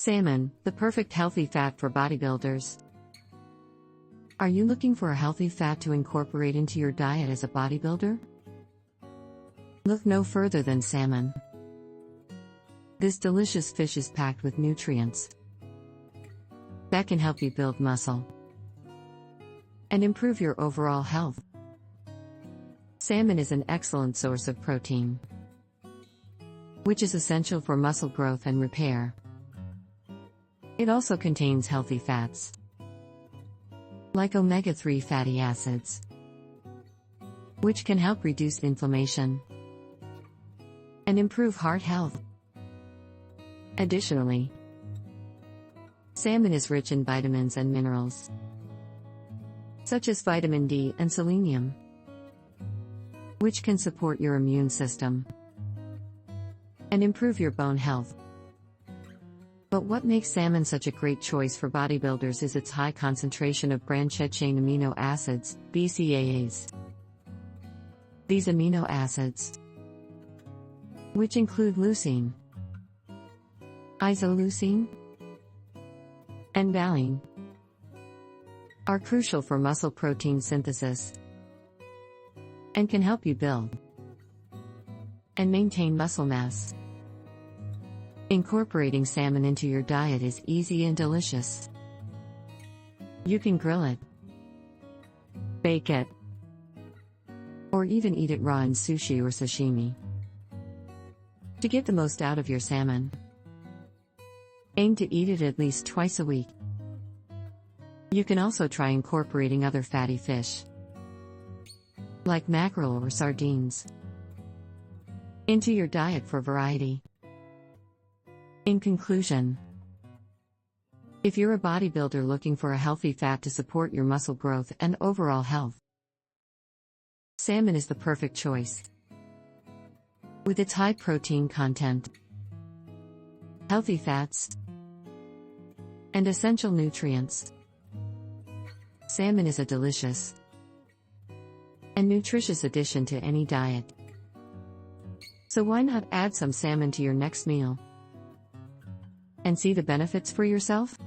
Salmon, the perfect healthy fat for bodybuilders. Are you looking for a healthy fat to incorporate into your diet as a bodybuilder? Look no further than salmon. This delicious fish is packed with nutrients that can help you build muscle and improve your overall health. Salmon is an excellent source of protein, which is essential for muscle growth and repair. It also contains healthy fats, like omega-3 fatty acids, which can help reduce inflammation and improve heart health. Additionally, salmon is rich in vitamins and minerals, such as vitamin D and selenium, which can support your immune system and improve your bone health. But what makes salmon such a great choice for bodybuilders is its high concentration of branched-chain amino acids, BCAAs. These amino acids, which include leucine, isoleucine, and valine, are crucial for muscle protein synthesis and can help you build and maintain muscle mass. Incorporating salmon into your diet is easy and delicious. You can grill it, bake it, or even eat it raw in sushi or sashimi. To get the most out of your salmon, aim to eat it at least twice a week. You can also try incorporating other fatty fish, like mackerel or sardines, into your diet for variety. In conclusion, if you're a bodybuilder looking for a healthy fat to support your muscle growth and overall health, salmon is the perfect choice. With its high protein content, healthy fats, and essential nutrients, salmon is a delicious and nutritious addition to any diet. So why not add some salmon to your next meal and see the benefits for yourself?